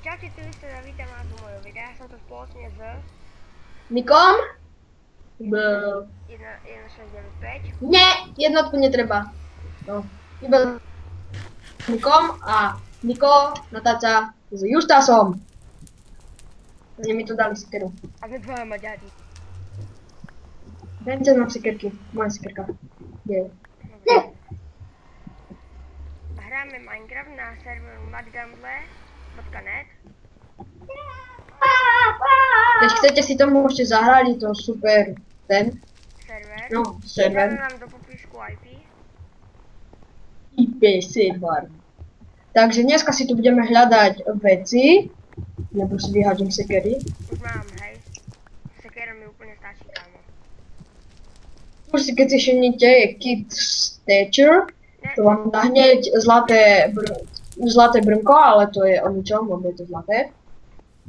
Čaute, tu sa vítam vás u mojho videa, som tu spoločne s Nikom? 1695. Nie, jednotku netreba. No, iba Nikom a Niko natáča s Justasom. Oni mi tu dali sekeru. A sme dvaja Maďari. Dajte nám sekerky, moja sekerka. Kde je? Hráme Minecraft na serveru madgamble.net. Keď chcete si to môžete zahrať, je to super ten, Server. no, Dáme server. vám do popisku IP. IP server. Takže dneska si tu budeme hľadať veci, nebo si vyhážem sekery. Už mám, hej. Sekera mi úplne stačí, kámo. Už si keď si všimnite je Kit Stature, Ne, to vám dá hneď zlaté brnko, ale to je o ničom, lebo je to zlaté.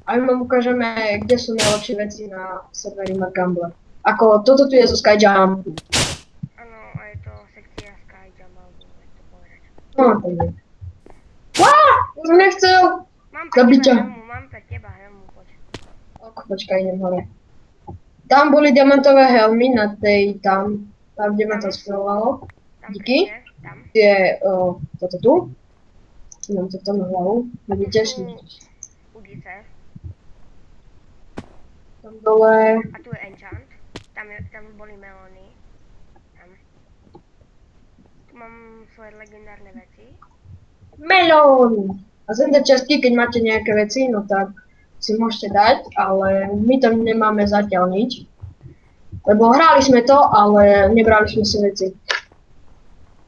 A my vám ukážeme, kde sú najlepšie veci na serveri Madgamble. Ako toto tu je zo Skyjumpu. áno, a je to sekcia Skyjump, alebo jak to povedať. No, to je. Už som nechcel! Mám Zabiť ťa. pre teba helmu, poď. Počkaj, idem hore. Tam boli diamantové helmy na tej, tam kde ma to scrollovalo. Tam Díky. presne, tam. Je toto tu. Mám to tam na hlavu. Vidíte? Udice. Tam dole. A tu je enchant. Tam boli melóny. Tam. Tu mám svoje legendárne veci. Melón! A sem tie častky, keď máte nejaké veci, no tak si môžete dať, ale my tam nemáme zatiaľ nič. Lebo hrali sme to, ale nebrali sme si veci.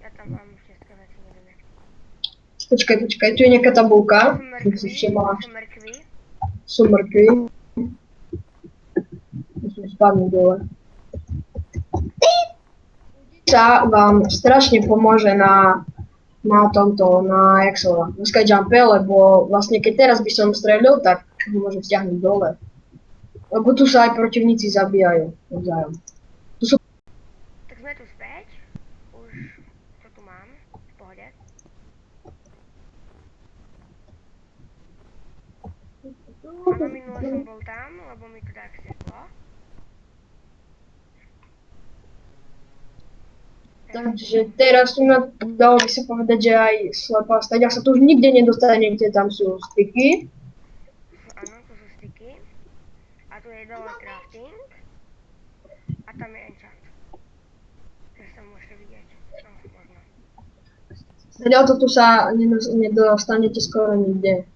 Ja tam mám všetké veci, neviem jak. Počkaj, tu je nejaká tabulka. Sú mrkvy. Musím spadnúť dole. Sa vám strašne pomôže na tomto, jak sa volá, na Skyjumpe, lebo vlastne keď teraz by som strelil, tak ho môžem stiahnuť dole. Lebo tu sa aj protivníci zabíjajú navzájom. Tak sme tu späť. Už to tu mám. V pohode. Áno, minule som bol tam, lebo mi to tak chcelo. Takže teraz tu dalo by sa povedať, že aj slepá stať. Ak sa tu už nikde nedostanete, tam sú styky. Áno, tu sú styky. A tu je dole crafting. A tam je enchant. Takže sa môžete vidieť. No, možno. Zatiaľ to tu sa nedostanete skoro nikde.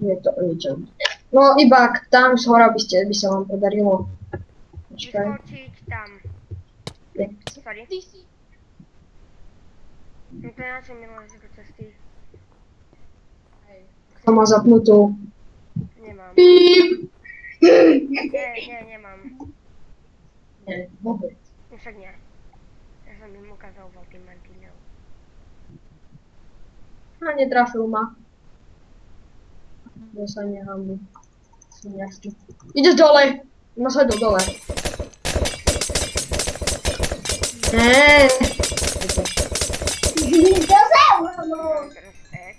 Je to o ničom. No iba tam z hora by sa vám podarilo. Počkaj. Vyskočiť tam. Sorry. No to je na čo minulé si do cesty. To má zapnutú. Nemám. Píp! Nie, nemám. Nie, vôbec. No však nie. Ja som im ukázal veľký mantinel. A netrafil ma. Ja sa nehambu. Som jasný. Ideš dole! No sa dole. Nie. Mám teraz X.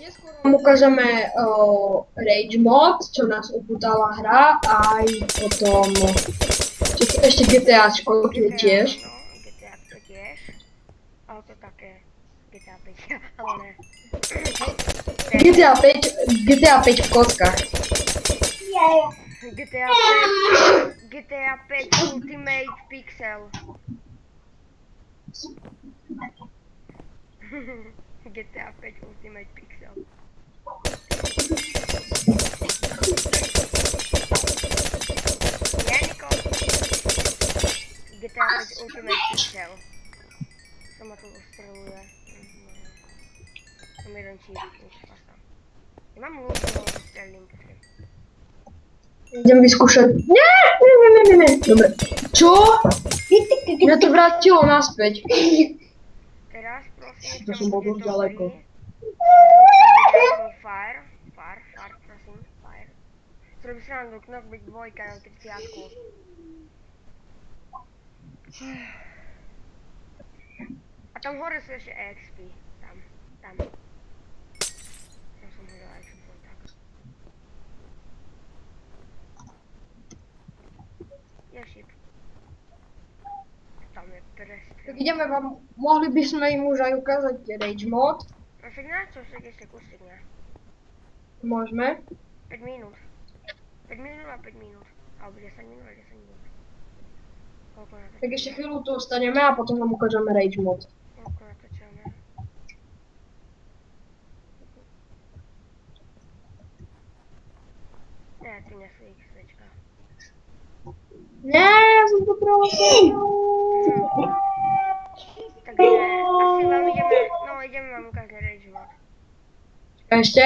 Neskôr vám ukážeme Rage mod, čo nás upútala hra, aj potom ešte GTAčko, tu je tiež. No, GTA to tiež. Ale to také GTA 5, ale ne. GTA 5 v kockách. GTA 5 Ultimate Pixel. GTA 5 Ultimate Pixel. Janiko. GTA 5 Ultimate Pixel. Co ma tu ustreluje? Mám jeden číp, nič pasa. Ja mám ľudí, ale strelím počkej. Idem vyskúšať. Nie. Dobre. Čo? Mňa to vrátilo naspäť. Teraz prosím, To som bol dosť ďaleko. Fire, prosím, fire. Zrobí sa nám do Knockback 2 na 30. tam hore sú ešte EXP. Tam. Tam som hodila EXP, tak. Je šip. Tam je prestrel. Tak ideme vám, mohli by sme im už aj ukázať rage mod. No však na čo, však ešte kúsik, ne? Môžeme. 5 minút. 5 minút a 5 minút. Alebo 10 minút a 10 minút. Koľko natočíme? Tak ešte chvíľu tu ostaneme a potom vám ukážeme rage mod. Koľko natočíme? Ne, tu nie sú XPčka. Nie, ja som to prosím. Takže asi vám ideme vám ukázať rage mod. Ešte?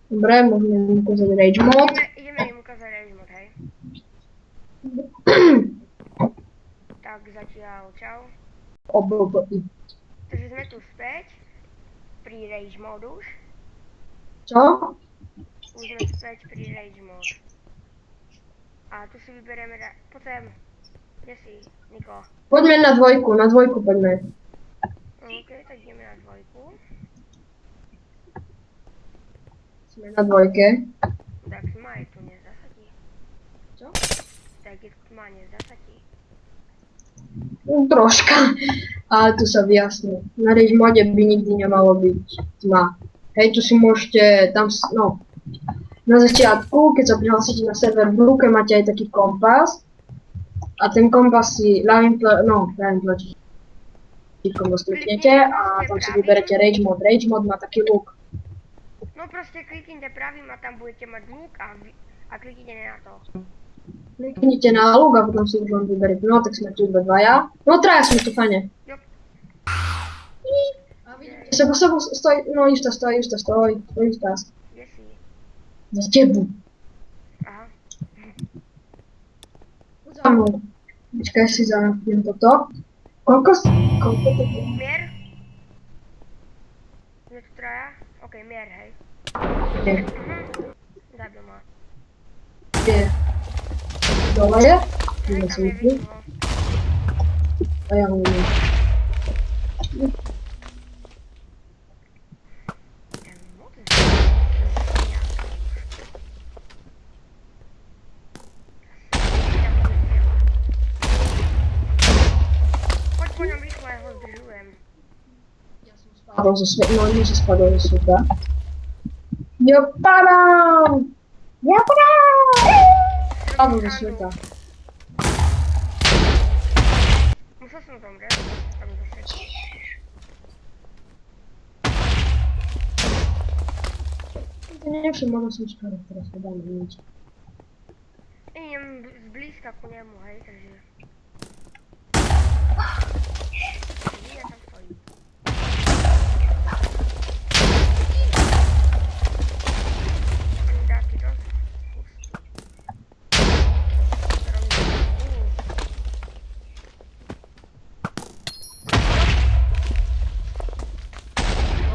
Dobre, môžeme ukázať rage mod. Ideme im ukázať rage mod, hej? Tak zatiaľ, čau. OBBI. Takže sme tu späť. Pri rage modu už. Čo? Už sme späť pri rage mod. A tu si vyberieme, poď sem. Kde si, Niko? Poďme na dvojku poďme. OK, tak ideme na dvojku. Sme na dvojke. Tak tma je tu, nezdá sa ti? Čo? Tak je tma, nezdá sa ti? Troška. Ale tu sa vyjasní. Na rage mode by nikdy nemalo byť tma. Hej, tu si môžete, tam, no, na začiatku, keď sa prihlásite na server v ruke, máte aj taký kompas. A ten kompas si ľavým tlačítkom dostupnete a tam si vyberete rage mod. Rage mod má taký look. No proste kliknite pravým a tam budete mať luk a kliknite na to. Kliknite na look a potom si už len vyberete. No, tak sme tu iba dvaja. No, traja sme tu, fajne. Jo. A vidíte, sebo, stoj, no istá, stoj. Kde si? Za tebu. Aha. Poď za mnou. Počkaj, si zamknem toto. Koľko to je? Mier? Je tu traja? OK, mier, hej. Nie, Zabil ma. nie. Dole je? Hej, Nie, tam som je tu. vyšlo. A ja ho vidím. Ten mod je Poď po ňom rýchlo, ja ho zdržujem. Spadol zo sveta, no nie, že spadol zo sveta. Ja padám! Spadol zo sveta. Musel som zomrieť, aby to všetko. To nevšimol som skoro, teraz sa dám nič. Idem zblízka ku nemu, hej, takže... Ja tam stojím. Oni dá ti dosť pustí.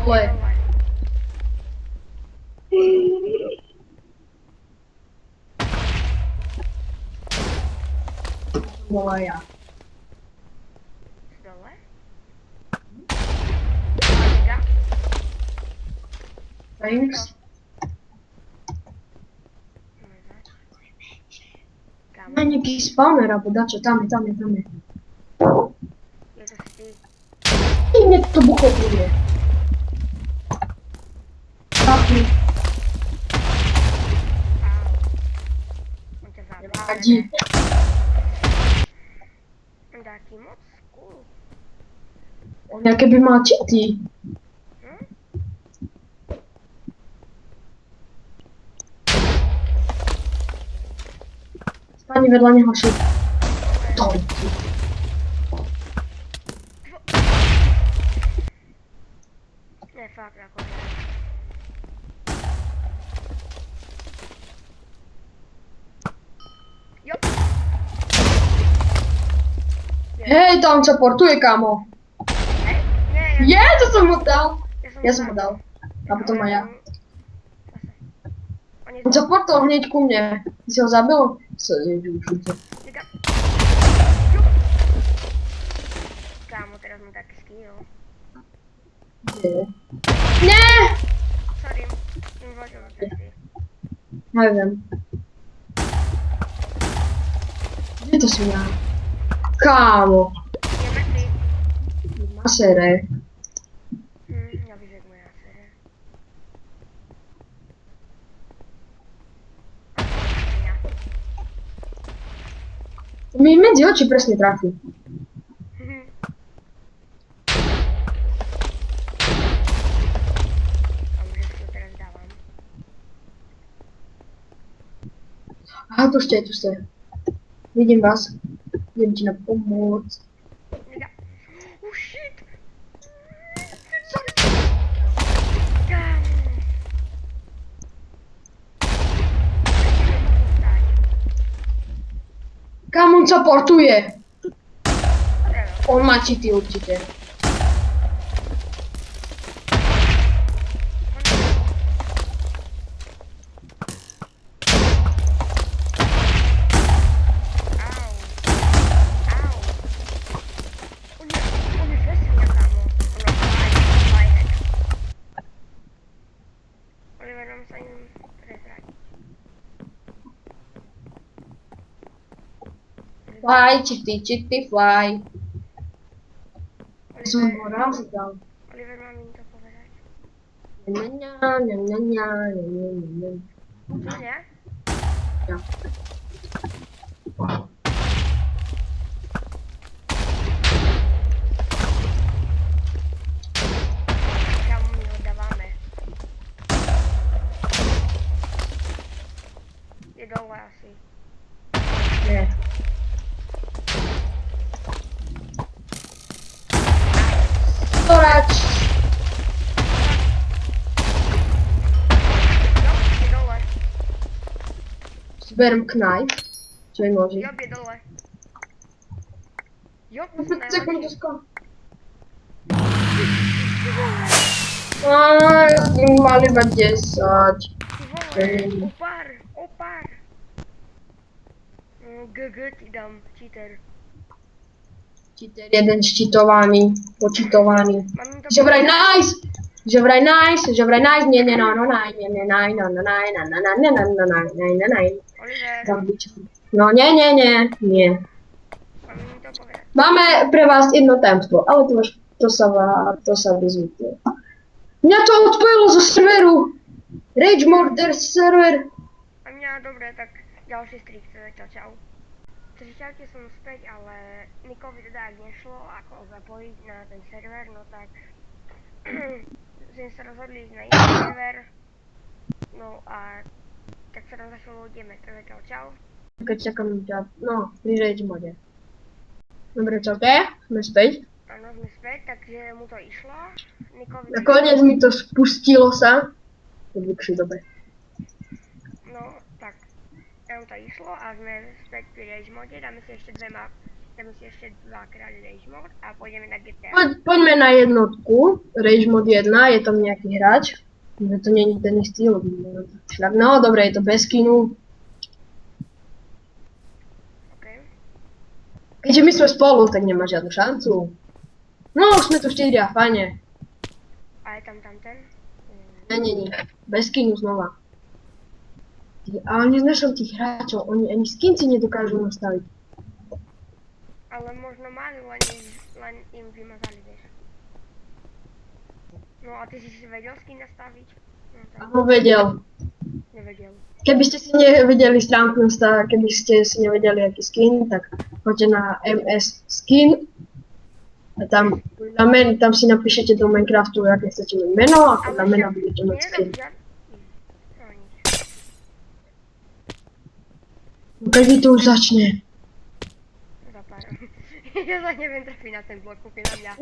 Dole. Bola ja. Dole? Amiga? Thanks. Má nejaký spawner, alebo dačo, tam je. Je to si. I mne to buchopuje. Tapni. On ťa zabil. Nevadí. On taký moc cool. On aké by mal cheaty. Spani vedľa neho šip. Ne, fakt, akože. Jo. Hej, tam sa portuje, kámo. Hej, nie, Je, to som mu dal. Ja som mu zabil. dal. A potom aj ja. Zase. On je On sa portol hneď ku mne. Ty si ho zabil? Ježiš, Kámo, teraz vezmu taký skill. Nie. Nie! Sorry, som vložil do cesty. Neviem. Kde to som ja? Kámo. Je mŕtvý. Masere. Ja vyžek moja sere. Ja. Mi medzi oči presne trafí. Dobre, že to teraz dávam. Aha, tu ste. Vidím vás. Idem ti na pomoc. Nedá. Oh shit! Sorry. Kámo. Nemohu vstať. Kam on sa portuje? Áno. On má cheaty určite. Au. Au. On je vesmír, kámo. Ono flyhack. Oliver, nám sa im prezradiť. Fly, cheaty, fly. Som ho Oliver, raz dal. Oliver, mám im to povedať. Ňa. Čo nie? Ja. Kam my ho dávame? Je dole asi. Nie. Storage. Job je dole. Zberem knife. Čo je noží. Job je dole. Job, to sú najlepšie. Sekundičko. Ja s ním mal iba 10. Ty vole, opár. GG ti dám, cheater. Cheater jeden ščitovaný, počitovaný. Mám im to Že vraj nice! Že vraj nice, nie, no, Oliver, No, nie. mám im to povedať. Máme pre vás jedno tajomstvo, ale to sa vyzvítne. Mňa to odpojilo zo serveru! Rage Murder server! A mňa, dobre, tak ďalší strik, čau. Takže čaute, som späť, ale Nikovi teda ak nešlo, ako zapojiť na ten server, no tak sme sa rozhodli ísť na iný server. No a tak sa tam za chvíľu ideme, takže čau. Keď čakám ťa, no, pri Rage mode. Dobre, čaute, sme späť. Áno, sme späť, takže mu to išlo. Nikovi Nakoniec mi to spustilo sa. Po dlhšej dobe. No, tak. Nám to išlo a sme späť pri Rage mode, dáme si ešte dvakrát Rage mode a pôjdeme na GTA. Poďme na jednotku, Rage mod 1, je tam nejaký hráč. To nie je ten istý, no dobre, je to bez skinu. Okay. Keďže my sme spolu, tak nemá žiadnu šancu. No, už sme tu 4, fajne. A je tam ten? Nie, bez skinu znova. Ale neznašam tých hráčov, oni ani skin si nedokážu nastaviť. Ale možno mali, len im vymazali, vieš. No a ty si vedel skin nastaviť? No, tak Áno, vedel. nevedel. Keby ste si nevedeli stránku nastaviť, keby ste si nevedeli aký skin, tak choďte na MS Skin. A tam si napíšete do Minecraftu, aké chcete mať meno a podľa mena budete mať skin. No nič. No kedy to už začne? Za pár. Ja sa neviem trafiť na ten blok, kúpi na mňa.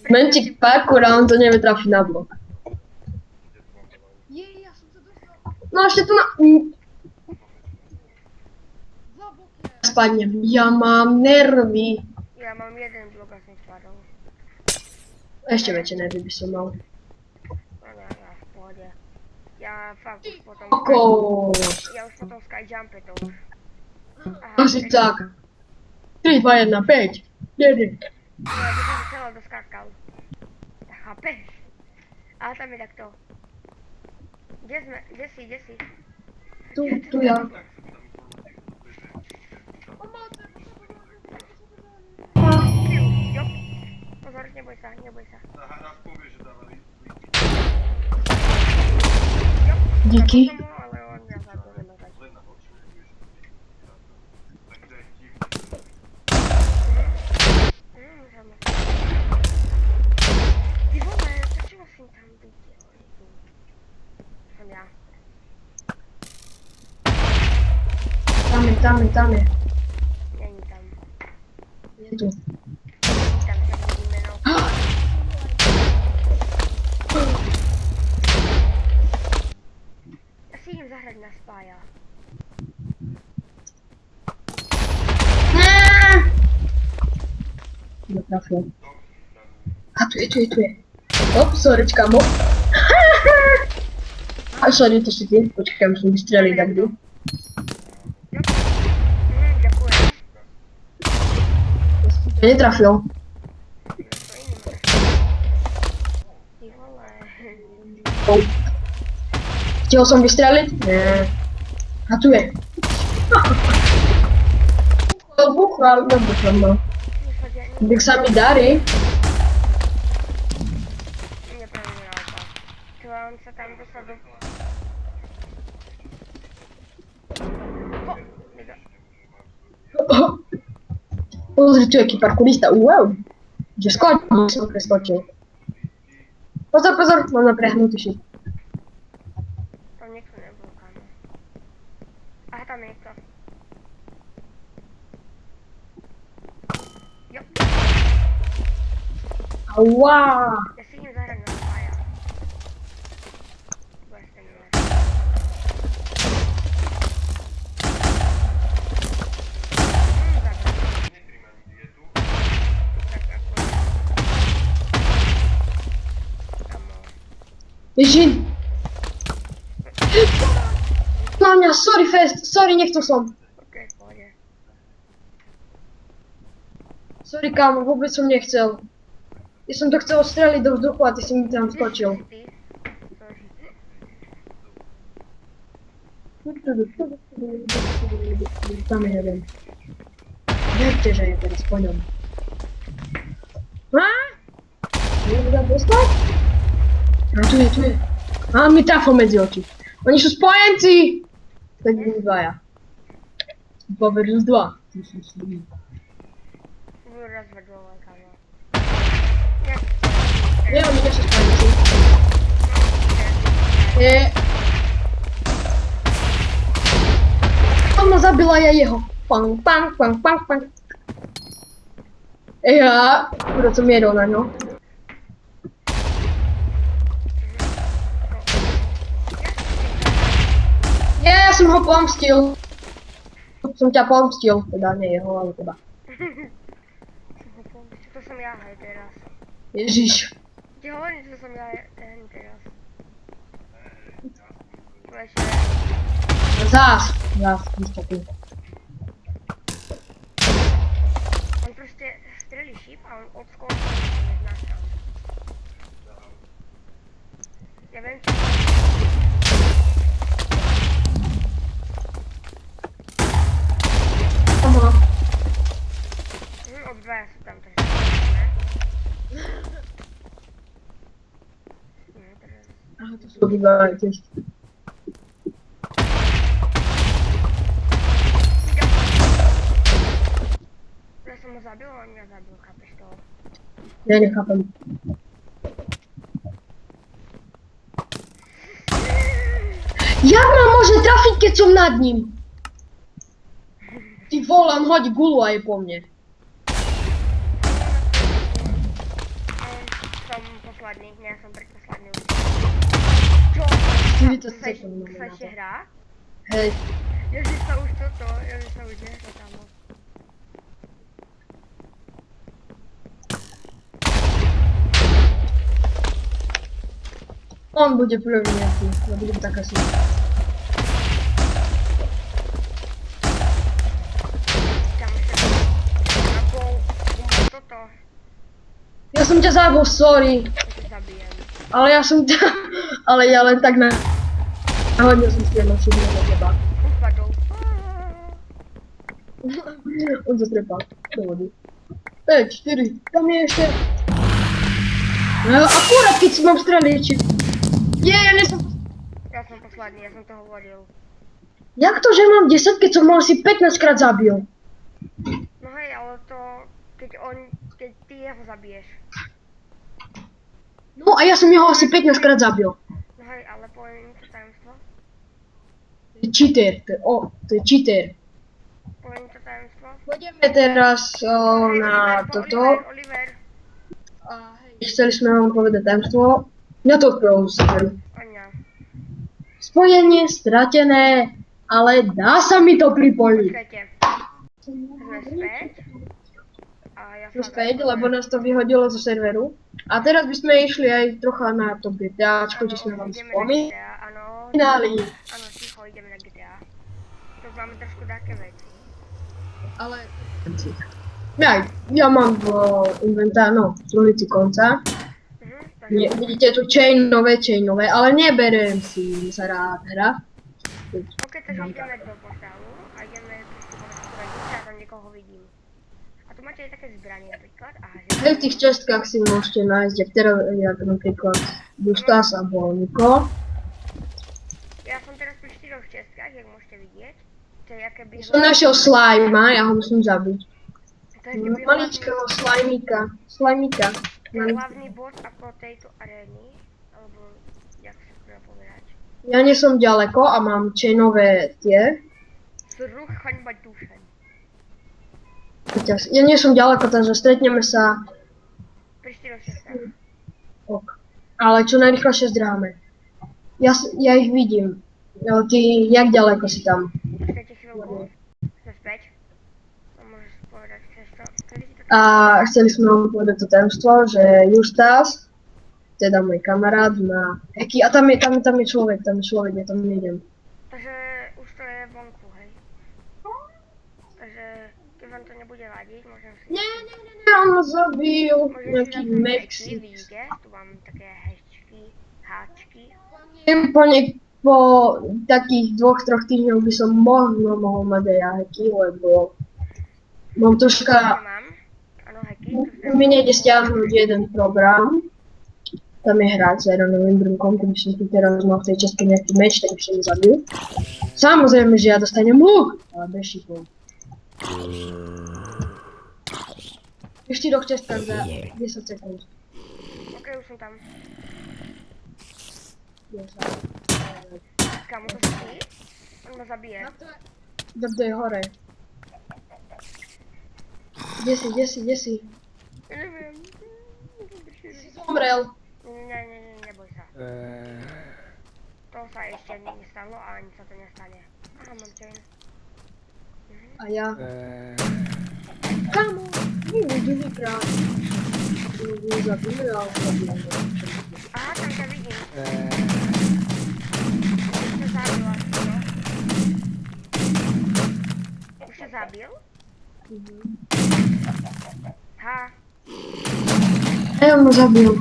Menčík parkour a on to nevie trafiť na blok. Ja som sa dostal No ešte tu na... za boky. Spadnem. Ja mám nervy. Ja mám jeden blok a som spadol. Ešte väčšie nervy by som mal. No, v pohode. Ja fakt už potom... Kokos. Ja už potom skyjumpe to už. Asi tak. 3, 2, 1, 5, 9. No, aby som sa celé doskákal. Tak chápeš? Ale tam je takto. Kde sme? Kde si? Kde si? Tu ja. Pomocy! Jo. Pozor, neboj sa, neboj sa. Jo. Díky. Zabil som ho, ale on mňa zabil, nemá tak. Môžeme. Ty vole, prečo musím tam byť? Som ja. Tam je. Není tam. Je tu. Tam sa vidíme, no. Ja si idem zahrať na spája. Netrafil. A tu je. Op, sorry, kamo. A sorry, to si ty. Počkaj, musím vystřelit, tak jdu. Jo. Ďakujem. Netrafil. To iný máš. Ty vole. Oh. Chtěl jsem vystřelit? Ne. A tu je. Buchal, no. Když se mi darí. Nepravda naopak. Čo on sa tam dostal do... Ho! Nega. Pozri, tu je jaký parkourista. Wow. Že skočil, jsem preskočil. Pozor, mám naprehnutý šit. Tam niekto nebol, kámo. Aha, tam je niekto. Jo. Aua. Ja si idem zahrať na spája. Bude sa nemá. Tak ako... Kamo. Ježi. Na mňa, sorry Fest, sorry, nechcel som. Okej, v pohode. Sorry kámo, vôbec som nechcel. Ja som to chcel streliť do vzduchu a ty si mi tam skočil. Ty? Sorry. Tam je jeden. Verte, že je teraz po ňom. Môžem tam dostať? A tu je. A mi trafol medzi oči. Oni sú spojenci! Tak budú dvaja. 2 versus 2. Budú rozvedovať, kámo. Nie, oni nie sú spojenci. On ma zabila, ja jeho. Pang. Ja, kdo som jedol na ňo. Nie, ja som ho pomstil. Som ťa pomstil, teda nie jeho, ale teba. To som ja, hej, teraz. Ježiš. Ti hovorím, že som ja ten teraz. Leže. Zás, vyskaký. On proste strelí šíp a on odskočí, neznášam. Ja viem, čo... Aha. Obdvaja sú tam, takže... Ne? Nie, teraz... Aha, to sú obidva tiež. Ja som ho zabil, a on mňa zabil, chápeš to? Ja nechápem. Jak ma môže trafiť, keď som nad ním? Ty vole, on hodí gulu a je po mne. Som posledný, ja som predposledný už. Čo? 40 Sa sekúnd máme sa na ešte to. hrá? Hej. Ježiš sa už toto, ježiš sa už nehra tam. On bude prvý nejaký, ja budem tak asi. Ja som ťa zabil, sorry. Ja ťa zabijem. Ale ja som ťa... Ale ja len tak na... Hodne som si jedno všetko do teba. Upadol. On sa trepal do vody. 5, 4, tam je ešte... No, akurát keď si mám streliečiť. Ja nesom... Ja som posledný, ja som to hovoril. Jak to, že mám 10, keď som ho asi 15 krát zabil? No hej, ale to... Keď ty jeho zabiješ. No a ja som jeho asi 15 krát zabil. No hej, ale poviem to tajemstvo. To je cheater, to je cheater. Poviem to tajemstvo. Pôjdeme teraz Hej, na Oliver, toto. Oliver. A hej, chceli sme vám povedať tajomstvo. Mňa to odpravil super. Oňa. Spojenie stratené, ale dá sa mi to pripojiť. Počkajte. Sme späť. A ja Sme späť, lebo nás to vyhodilo zo serveru. A teraz by sme išli aj trocha na to GTAčko, čo sme vám ideme na spomínali. GTA, áno. Áno, ticho, ideme na GTA. To máme trošku také veci. Ale... Ja mám v inventáru, trojici konca. Takže Vidíte tu chainové, ale neberiem si sa rád hra. ok, takže ideme do portálu a ideme a tam niekoho vidím. A tu máte aj také zbranie napríklad. Aha, Hej, v tých čestkách si môžete nájsť, jak napríklad Justas alebo Niko. Ja som teraz pri 4 čestkách, jak môžete vidieť. To je aké by... Som našiel slajma, ja ho musím zabiť. To je keby Maličkého slajmíka. To je hlavný boss ako tejto arény, alebo jak sa to dá povedať. Ja nie som ďaleko a mám chainové tie. Zruch chaňba dušen. Ja nie som ďaleko, takže stretneme sa. Pri 4 čestkách. Ok. Ale čo najrychlejšie zdráme. Ja ich vidím. No, ty, jak ďaleko si tam? Počkajte chvíľku. Sme späť. To môžeš povedať, chceš to? Kedy si to... A chceli sme vám povedať to tajomstvo, že Justas, teda môj kamarát, má hacky. A tam je človek, ja tam nejdem. Takže už to je vonku, hej. Takže keď vám to nebude vadiť, môžem si... Nie, on ma zabil. Môžem si Nejaký zapnúť Max. hacky, vidíte? Tu mám také háčky. Po takých 2-3 týždňoch by som možno mohol mať aj ja hacky, lebo mám troška... Mám. Áno, hacky. Mi nejde stiahnuť jeden program. Tam je hráč s Ironovým brnkom, keby som tu teraz mal v tej českej nejaký meč, tak by som ho zabil. Samozrejme, že ja dostanem luk, ale bez šipov. V 4 českách za 10 sekúnd. Ok, už som tam. 10. Kamo, to si ty? On ma zabije. Kto je hore? Kde si? Ja neviem. Zomrel. Neboj sa. To sa ešte nestalo a ani sa to nestane. Aha, mám chain. A ja? Kamo, nie druhýkrát. Zabili, ale zabili. Aha, tam ťa vidím. Už ťa zabil asi, no? Už ťa zabil? Ha. Ja ma zabil.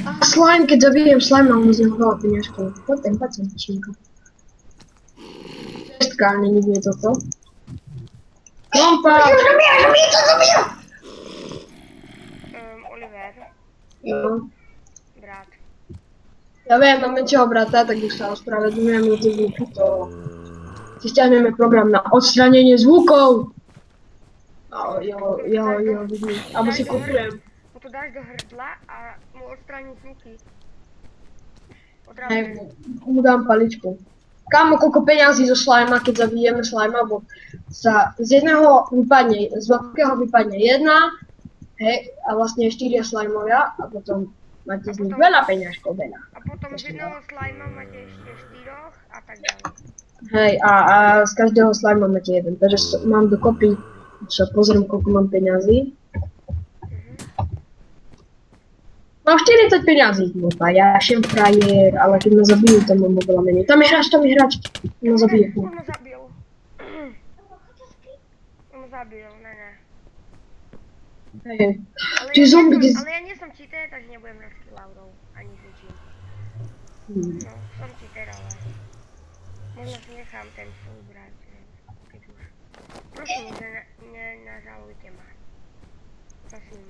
A slime, keď zabijem slime, mám z neho veľa peniažkov. Poďme sem, činko. Čestka, není mi toto. Kompa! Oliver, Jo. brat. Ja viem, mám menšieho brata, tak už sa ospravedlňujem za tie zvuky, to... Si stiahneme program na odstranenie zvukov. Jo, vidím. Alebo si kúpujem. Mu to dáš do hrdla a mu odstráni zvuky. Hej, Odrazne. mu dám paličku. Kámo, koľko peňazí zo slajma, keď zabijeme slajma, bo sa z jedného vypadne, z veľkého vypadne jedna, hej, a vlastne 4 slajmovia, a potom máte z nich veľa peňažkov, veľa. A potom z jedného slajma máte ešte 4 a tak ďalej. Hej, a z každého slajma máte jeden, takže mám dokopy, čo pozriem, koľko mám peňazí. Mám 40 peňazí, no ja šem frajer, ale keď ma zabijú, tam mám oveľa menej. Tam je hráč, on ma zabije. On ma zabil. zabil, ne. Hej. Ale Ty zombie, ja nie som cheater, takže nebudem hrať s Laurou, ani s ničím. No, som cheater, ale možno si nechám ten full brať, keď už. Prosím, nenažalujte ma. Prosím.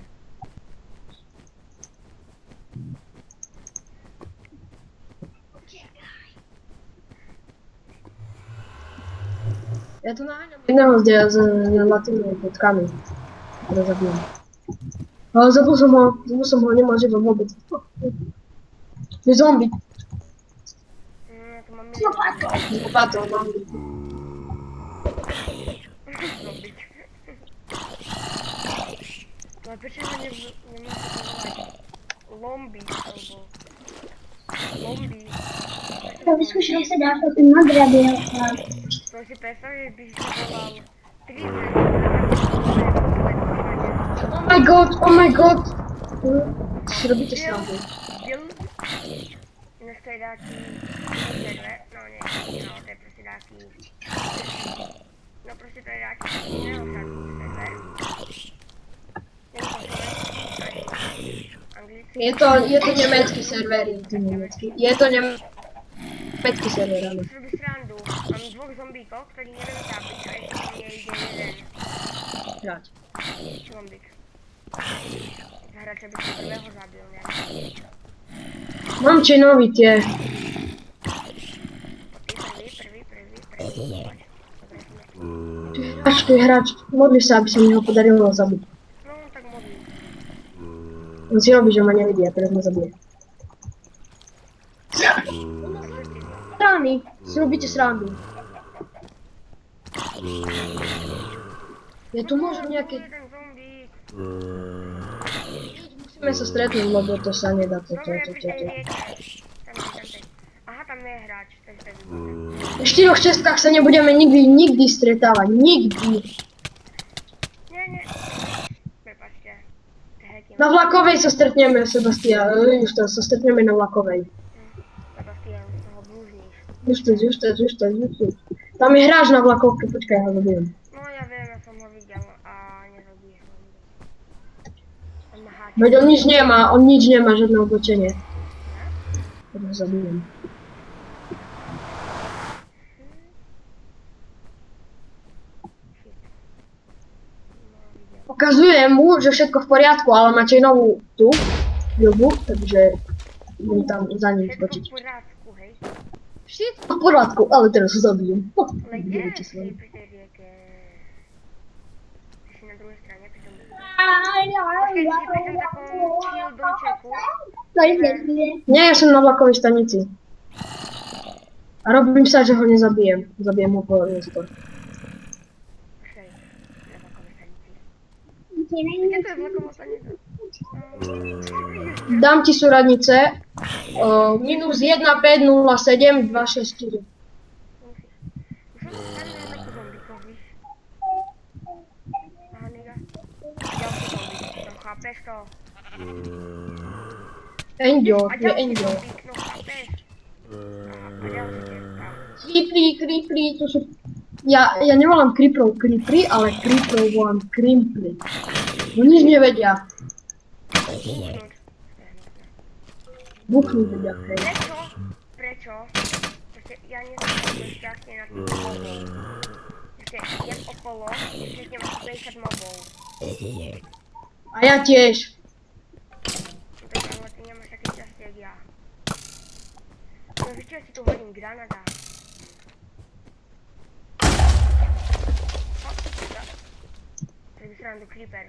Ja tu naháňam jedného z latými potkami, ktoré zabijem. Ale zabil som ho, nemôže to vôbec. Je zombie. Ja tu mám milión. Lopato, mám. Zombík. Ale prečo ma nemôžete povolať? Lombík, alebo... Lombík. Vyzkoušel se dát o ten nadrabil. To si predstav, že by si volal 3 Oh my god! Si robíte srandu. Ináč to je dáky server, no nie, to je proste dáky... No proste to je dáky iného šatku server. Nie to anglicky. Je to nemecký server, je to nemecký server, áno. Si robí srandu, mám dvoch zombíkov, ktorí neviem zabiť a ešte po mne ide jeden Hrať. zombík. Hráč, aby som druhého zabil, ne? Mám činovite. Prvý. Ty hráč, modli sa, aby sa mi ho podarilo zabiť. No, tak modlím. On si robí, že ma nevidí a teraz ma zabije. Srandy, si robíte srandu. Je tu možno nejaké... Jeden zombík. Musíme sa stretnúť, lebo to sa nedá toto. Dobre, viete. Aha, tam je hráč, takže to je výborné. V 4 čestkách sa nebudeme nikdy stretávať. Nikdy. Nie. Prepačte. Na vlakovej sa stretneme, Sebastian. Sa stretneme na vlakovej. Sebastian, z toho blúzniš. Už to. Tam je hráč na vlakovke, počkaj, ho zabijem. No, ja viem, ja som ho videl a nezabiješ ho. On má háč. Veď on nič nemá, žiadne oblečenie. Tak ho zabijem. Ukazujem mu, že všetko v poriadku, ale má čajnovú tú jobu, takže budem tam za ním Všetko skočiť. v poriadku, hej? Všetko v poriadku, ale teraz ho zabijem. Ale kde si pri tej rieke? Ty si na druhej strane, pri tom... Počkej, ty si pri tom takom chill domčeku. Nie, ja som na vlakovej stanici. A robím sa, že ho nezabijem. Zabijem ho po neskôr. Počkej, na vlakovej stanici. Kde to je vlaková stanica? Dám ti súradnice. Minus 1507 264. Už som tam na takú zombíkovi. Aha, nega. Ďalší zombík, no chápeš to? Endio, A je ďalší Endio. zombík, no chápeš? A ďalší deska. Creepry, to sú... Ja nevolám creeprov creepry, ale creeprov volám crimpry. No nič nevedia. Buchnúť. Buchnúť vedia, hej. Prečo? Proste ja nie som veľmi šťastný na tých mobov. Proste idem okolo, stretnem asi 50 mobov. A ja tiež. No tak ale ty nemáš také šťastie, jak ja. No víš čo, ja si tu hodím granada. Tak by srandu creeper.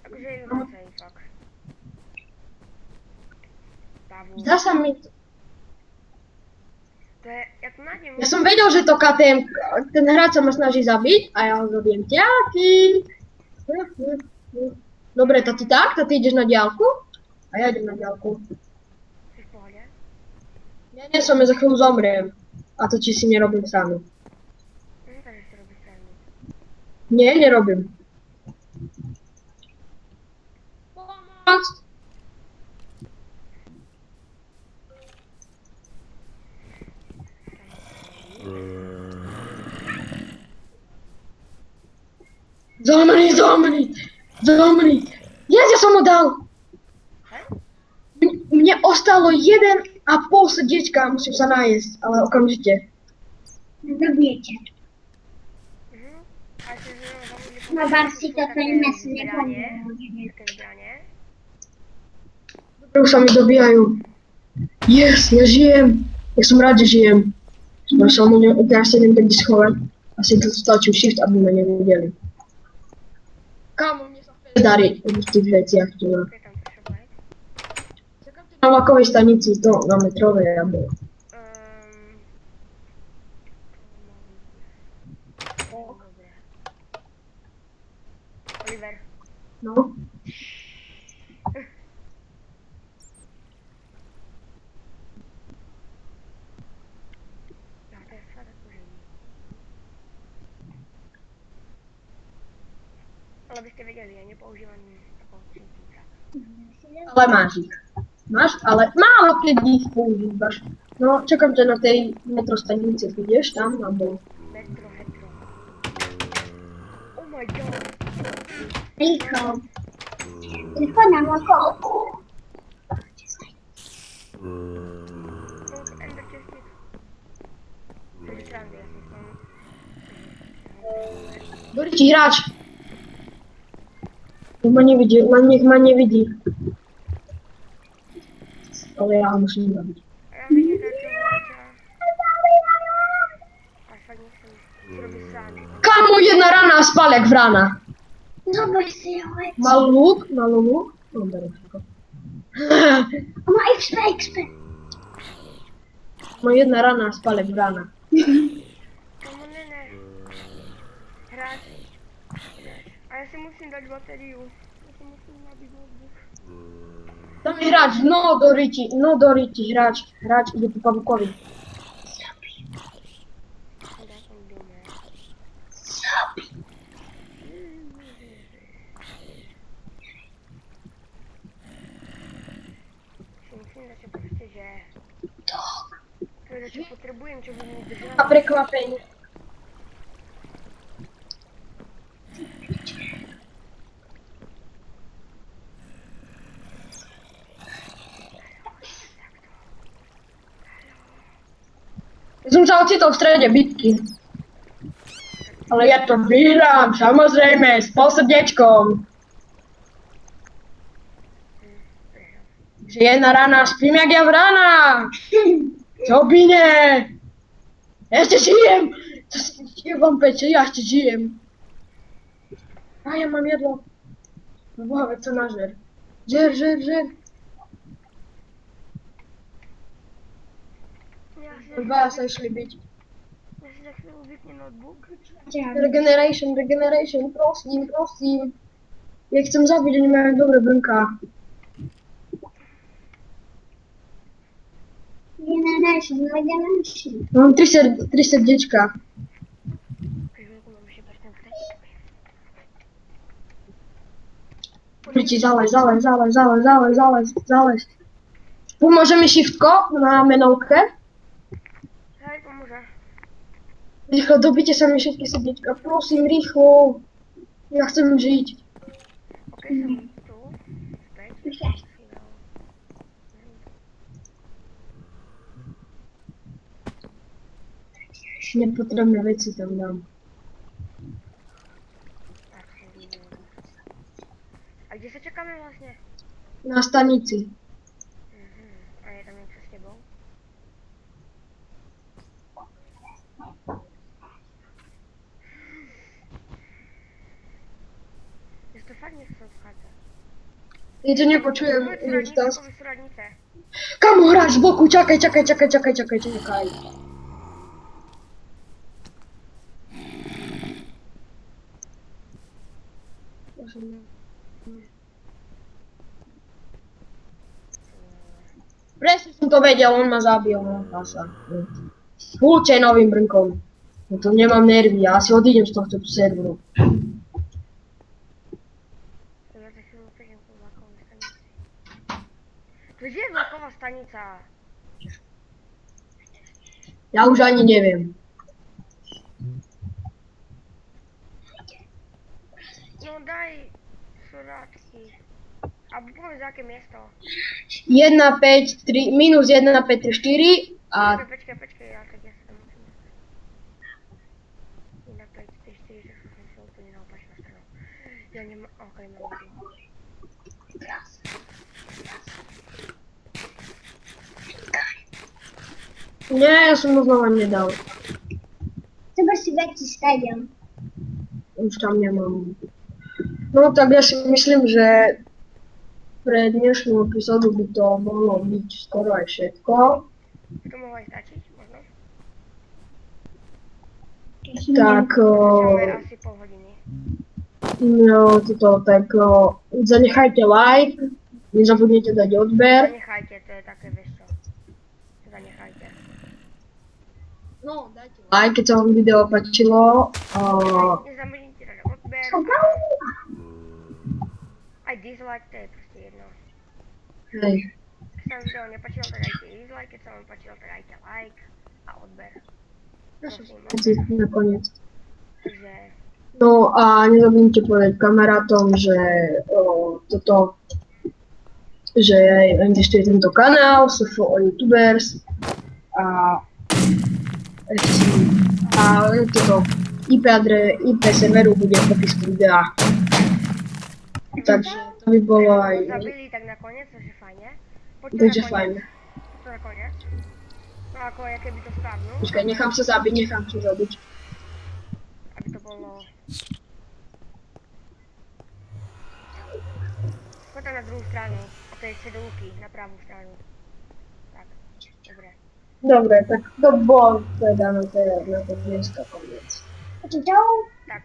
Akože je viacej, fakt. Davu. Zdá sa mi... To je, ja tu nájdem... Ja som vedel, že to KTM, ten hráč sa ma snaží zabiť a ja ho zabijem. Ťaky! Dobre, tati tak, tati ideš na diaľku a ja idem na diaľku. Si v pohode? Nie som, ja za chvíľu zomriem. A to či si nerobím srandu. Takže si robíš srandu. Nie, nerobím. Pomoc! Zamri! Jest, ja som ho dal! Mne ostalo 1,5 srdiečka, musím sa najesť, ale okamžite. Dobijecie. Mhm. A się zamówili po No prostu bardziej to takie nas nie zbieranie, pomogło. takie zbieranie. Už sa mi dobijajú. Yes, ja žijem. Ja som rád, že žijem. Som ja sa idem tak schovať. Asi tu stlačím shift, aby ma nevideli. Kámo, mne sa fest darí v tých veciach. Okej, tam potrzeba jest. Na vlakovej stanici, to na metrovej, alebo... Dobre. Oliver. No. No, to jest fakt użyjny. Ale byście wiedzieli, ja nie poużívám taką czynnika. Ale máš ich. Máš, ale málo keď ich používaš. No, čakám ťa na tej metrostanici, ideš tam, alebo... Metro, hetro. Oh my god. Rico. Tylko nam około. No, ender chestnik. Registrandi, ja jestem. Dobrý ti hráč. Nech ma nevidí. Ale ja ho musím zabiť. A ja widzę takiego wracia. A fakt nie chcę zrobić sami. Kámo, jedna rana a spal jak vrana. No bo się chodzi. Mal luk? No, berem všetko. Ma XP. Má jedna rana a spal jak vrana. Komu ne. Hrać. A ja si musím dať bateriu. Ja si musím nabiť notebook. Tam je hráč, no do riti hráč. Hráč ide po pavukovi. Daj tam dumę. Musím dať proste, že... To je, čo potrebujem, čo by mi držalo. A prekvapenie. Som sa ocitol v strede bitky. Ale ja to vyhrám, samozrejme, s posrdiečkom. Že jedna rana, spím jak ja vrana. Čo by nie? Ja ešte žijem. Ja vám peče, ja ešte žijem. A ja mám jedlo. No boha, veď sa nažer. Žer. Dvaja sa išli byť. Ja si za chvíľu vypnem notebook. Regeneration, prosím. Ja ich chcem zabiť, oni majú dobré brnká. Generation. Mám 3 srdiečka. Chvíľku mám ešte prsten vtedy. Poďte, zalez. Pomôže mi shiftko na menovke. Hej, pomôže. Rýchlo, dobite sa mi všetky srdiečka, prosím, rýchlo. Ja chcem žiť. Okej, som tu. Späť. Chvíľu. Nepotrebné veci tam dám. Tak som videl. A kde sa čakáme vlastne? Na stanici. A je tam niečo s tebou? Ja to fakt nechcem vchádzať. Ja to nepočujem. Súradnice. Kamo hráč z boku, čakaj. Presne som to vedel, on ma zabil, no pasa. Fúčej novým brnkom. No to nemám nervy, ja asi odídem z tohto serveru. Ja za chvíľu prejdem po vlakovej stanici. Kde je vlaková stanica? Ja už ani neviem. daj surátky. A povedz, aké miesto. 1, 5, 3, minus 1, 5, 3, 4 a Počkaj, ja tak ja sa tam musím. 1, 5, 3, 4, že som si úplne na opačnú stranu. Ja nemám, okej, mám tu. nie, ja som mu znova nedal. Treba si veci stadiam. Už tam nemám. No tak ja si myslím, že pre dnešnú epizódu by to mohlo byť skoro aj všetko. By to mohlo aj stačiť, možno? Tak, Máme asi pol hodiny. no, tak zanechajte like, nezabudnite dať odber. Zanechajte, to je také, vieš čo. Zanechajte. No, dajte like, keď sa vám video páčilo. Nezabudnite dať odber. Aj dislike, to je proste jedno. Hej, Keď sa vám video nepáčilo, tak dajte dislike, keď sa vám páčilo, tak dajte like a odber. Prosím, asi odber. nakoniec. Takže, No a nezabudnite povedať kamarátom, že že existuje tento kanál, SFO YouTubers a IP serveru bude v popisku videa. Takže to by bolo aj... zabili tak nakoniec, takže fajne. Poďte Takže nakoniec. fajn. To nakoniec. No ako je, keby to spávnu, Počkaj, nechám sa zabiť. aby to bolo... Poďte na druhú stranu, od tej cedulky, na pravú stranu. Tak, dobre. Dobre, tak to bol teda na to dneska koniec. Čau. Tak,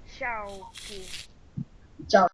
čauky.